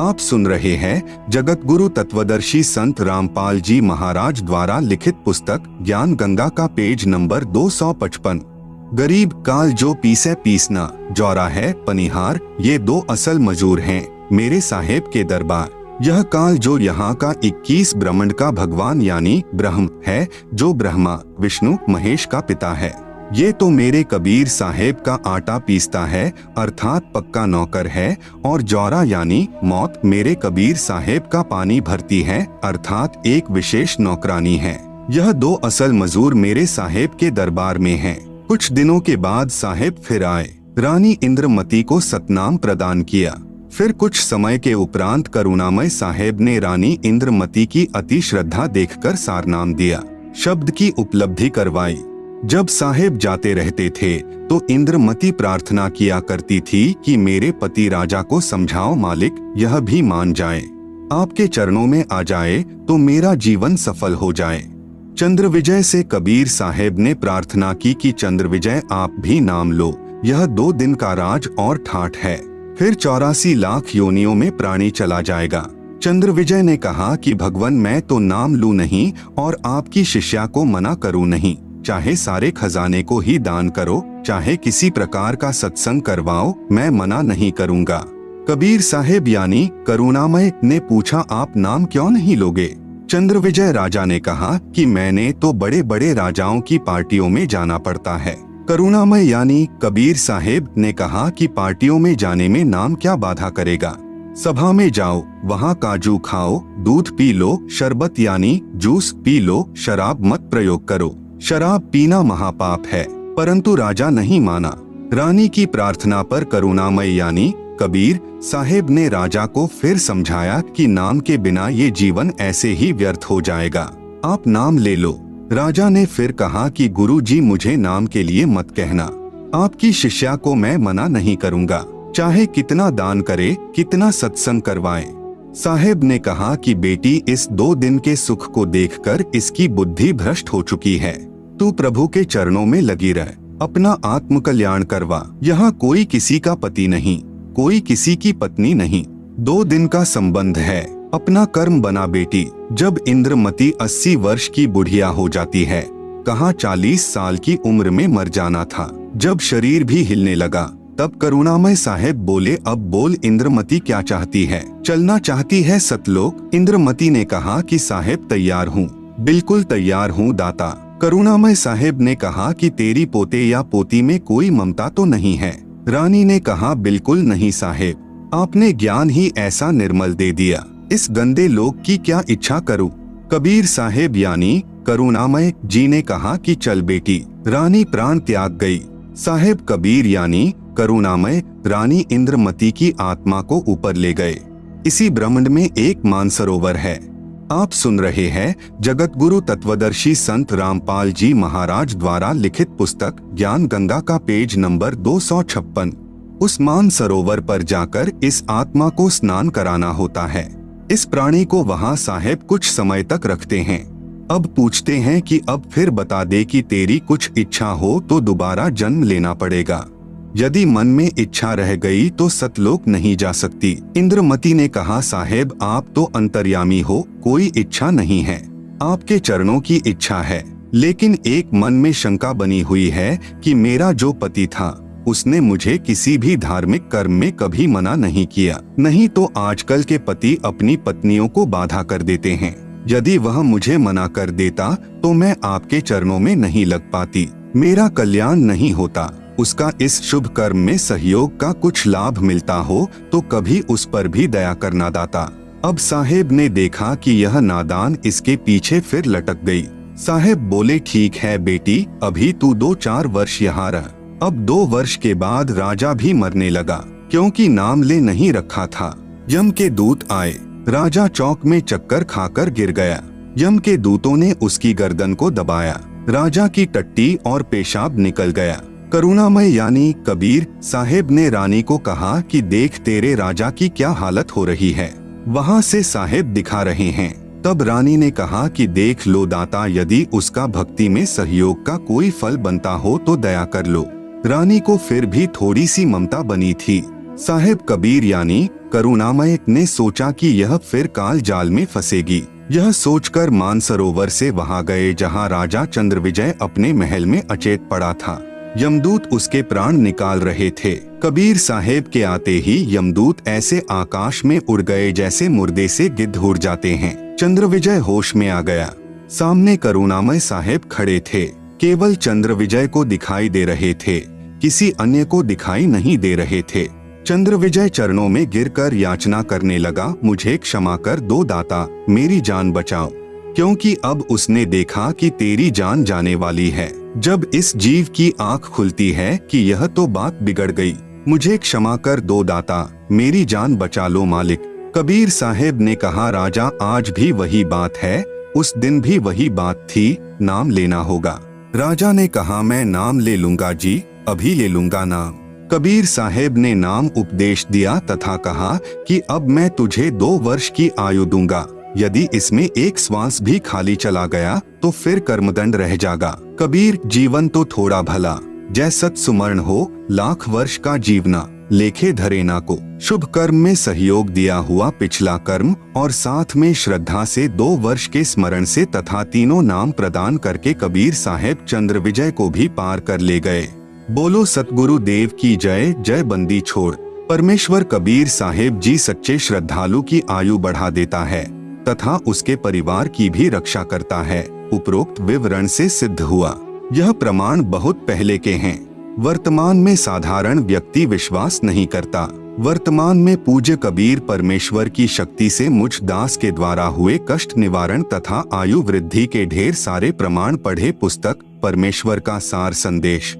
आप सुन रहे हैं जगत गुरु तत्वदर्शी संत रामपाल जी महाराज द्वारा लिखित पुस्तक ज्ञान गंगा का पेज नंबर 255। गरीब काल जो पीसे पीसना जौरा है पनिहार, ये दो असल मजूर हैं मेरे साहेब के दरबार। यह काल जो यहाँ का 21 ब्रह्मांड का भगवान यानी ब्रह्म है, जो ब्रह्मा विष्णु महेश का पिता है। ये तो मेरे कबीर साहेब का आटा पीसता है अर्थात पक्का नौकर है, और जौरा यानी मौत मेरे कबीर साहेब का पानी भरती है अर्थात एक विशेष नौकरानी है। यह दो असल मजूर मेरे साहेब के दरबार में हैं। कुछ दिनों के बाद साहेब फिर आए। रानी इंद्रमती को सतनाम प्रदान किया। फिर कुछ समय के उपरांत करुणामय साहेब ने रानी इंद्रमती की अति श्रद्धा देखकर सारनाम दिया, शब्द की उपलब्धि करवाई। जब साहेब जाते रहते थे तो इंद्रमती प्रार्थना किया करती थी कि मेरे पति राजा को समझाओ मालिक, यह भी मान जाए, आपके चरणों में आ जाए तो मेरा जीवन सफल हो जाए। चंद्रविजय से कबीर साहेब ने प्रार्थना की कि चंद्रविजय आप भी नाम लो, यह 2 दिन का राज और ठाठ है, फिर 84 लाख योनियों में प्राणी चला जाएगा। चंद्रविजय ने कहा कि भगवान मैं तो नाम लूं नहीं और आपकी शिष्या को मना करूं नहीं, चाहे सारे खजाने को ही दान करो, चाहे किसी प्रकार का सत्संग करवाओ, मैं मना नहीं करूंगा। कबीर साहेब यानी करुणामय ने पूछा आप नाम क्यों नहीं लोगे? चंद्रविजय राजा ने कहा कि मैंने तो बड़े बड़े राजाओं की पार्टियों में जाना पड़ता है। करुणामय यानी कबीर साहेब ने कहा कि पार्टियों में जाने में नाम क्या बाधा करेगा, सभा में जाओ, वहाँ काजू खाओ, दूध पी लो, शरबत यानी जूस पी लो, शराब मत प्रयोग करो, शराब पीना महापाप है। परंतु राजा नहीं माना। रानी की प्रार्थना पर करुणामय यानी कबीर साहेब ने राजा को फिर समझाया कि नाम के बिना ये जीवन ऐसे ही व्यर्थ हो जाएगा, आप नाम ले लो। राजा ने फिर कहा कि गुरुजी मुझे नाम के लिए मत कहना, आपकी शिष्या को मैं मना नहीं करूंगा, चाहे कितना दान करे, कितना सत्संग करवाए। साहेब ने कहा कि बेटी इस 2 दिन के सुख को देखकर इसकी बुद्धि भ्रष्ट हो चुकी है, तू प्रभु के चरणों में लगी रह, अपना आत्म कल्याण करवा। यहाँ कोई किसी का पति नहीं, कोई किसी की पत्नी नहीं, 2 दिन का संबंध है, अपना कर्म बना बेटी। जब इंद्रमती 80 वर्ष की बुढ़िया हो जाती है, कहाँ 40 साल की उम्र में मर जाना था। जब शरीर भी हिलने लगा तब करुणामय साहेब बोले अब बोल इंद्रमती क्या चाहती है, चलना चाहती है सतलोक? इंद्रमती ने कहा कि साहेब तैयार हूँ, बिल्कुल तैयार हूँ दाता। करुणामय साहेब ने कहा कि तेरी पोते या पोती में कोई ममता तो नहीं है? रानी ने कहा बिल्कुल नहीं साहेब, आपने ज्ञान ही ऐसा निर्मल दे दिया, इस गंदे लोक की क्या इच्छा करूँ? कबीर साहेब यानी करुणामय जी ने कहा कि चल बेटी। रानी प्राण त्याग गई। साहेब कबीर यानी करुणामय रानी इंद्रमती की आत्मा को ऊपर ले गए। इसी ब्रह्मांड में एक मानसरोवर है। आप सुन रहे हैं जगत गुरु तत्वदर्शी संत रामपाल जी महाराज द्वारा लिखित पुस्तक ज्ञान गंगा का पेज नंबर 256। उस मानसरोवर पर जाकर इस आत्मा को स्नान कराना होता है। इस प्राणी को वहाँ साहेब कुछ समय तक रखते हैं। अब पूछते हैं कि अब फिर बता दे कि तेरी कुछ इच्छा हो तो दोबारा जन्म लेना पड़ेगा, यदि मन में इच्छा रह गई तो सतलोक नहीं जा सकती। इंद्रमती ने कहा साहेब आप तो अंतर्यामी हो, कोई इच्छा नहीं है, आपके चरणों की इच्छा है, लेकिन एक मन में शंका बनी हुई है कि मेरा जो पति था उसने मुझे किसी भी धार्मिक कर्म में कभी मना नहीं किया, नहीं तो आजकल के पति अपनी पत्नियों को बाधा कर देते हैं। यदि वह मुझे मना कर देता तो मैं आपके चरणों में नहीं लग पाती, मेरा कल्याण नहीं होता। उसका इस शुभ कर्म में सहयोग का कुछ लाभ मिलता हो तो कभी उस पर भी दया करना दाता। अब साहेब ने देखा कि यह नादान इसके पीछे फिर लटक गई। साहेब बोले ठीक है बेटी, अभी तू 2-4 वर्ष यहाँ रह। अब 2 वर्ष के बाद राजा भी मरने लगा, क्योंकि नाम ले नहीं रखा था। यम के दूत आए, राजा चौक में चक्कर खाकर गिर गया। यम के दूतों ने उसकी गर्दन को दबाया, राजा की टट्टी और पेशाब निकल गया। करुणामय यानी कबीर साहेब ने रानी को कहा कि देख तेरे राजा की क्या हालत हो रही है, वहाँ से साहेब दिखा रहे हैं। तब रानी ने कहा कि देख लो दाता, यदि उसका भक्ति में सहयोग का कोई फल बनता हो तो दया कर लो। रानी को फिर भी थोड़ी सी ममता बनी थी। साहेब कबीर यानी करुणामय ने सोचा कि यह फिर काल जाल में फंसेगी। यह सोचकर मानसरोवर से वहां गए जहां राजा चंद्रविजय अपने महल में अचेत पड़ा था। यमदूत उसके प्राण निकाल रहे थे। कबीर साहेब के आते ही यमदूत ऐसे आकाश में उड़ गए जैसे मुर्दे से गिद्ध उड़ जाते हैं। चंद्रविजय होश में आ गया। सामने करुणामय साहेब खड़े थे। केवल चंद्रविजय को दिखाई दे रहे थे, किसी अन्य को दिखाई नहीं दे रहे थे। चंद्रविजय चरणों में गिरकर याचना करने लगा, मुझे क्षमा कर दो दाता, मेरी जान बचाओ। क्योंकि अब उसने देखा कि तेरी जान जाने वाली है। जब इस जीव की आंख खुलती है कि यह तो बात बिगड़ गई, मुझे क्षमा कर दो दाता, मेरी जान बचा लो मालिक। कबीर साहेब ने कहा, राजा आज भी वही बात है, उस दिन भी वही बात थी, नाम लेना होगा। राजा ने कहा, मैं नाम ले लूंगा जी, अभी ले लूंगा नाम। कबीर साहेब ने नाम उपदेश दिया तथा कहा कि अब मैं तुझे 2 वर्ष की आयु दूंगा। यदि इसमें एक श्वास भी खाली चला गया तो फिर कर्मदंड रह जाएगा। कबीर, जीवन तो थोड़ा भला, जय सत सुमरण हो, लाख वर्ष का जीवना, लेखे धरे ना को। शुभ कर्म में सहयोग दिया हुआ पिछला कर्म और साथ में श्रद्धा से 2 वर्ष के स्मरण से तथा तीनों नाम प्रदान करके कबीर साहेब चंद्रविजय को भी पार कर ले गए। बोलो सतगुरु देव की जय। जय बंदी छोड़। परमेश्वर कबीर साहेब जी सच्चे श्रद्धालु की आयु बढ़ा देता है तथा उसके परिवार की भी रक्षा करता है। उपरोक्त विवरण से सिद्ध हुआ। यह प्रमाण बहुत पहले के हैं। वर्तमान में साधारण व्यक्ति विश्वास नहीं करता। वर्तमान में पूज्य कबीर परमेश्वर की शक्ति से मुझ दास के द्वारा हुए कष्ट निवारण तथा आयु वृद्धि के ढेर सारे प्रमाण पढ़े पुस्तक परमेश्वर का सार संदेश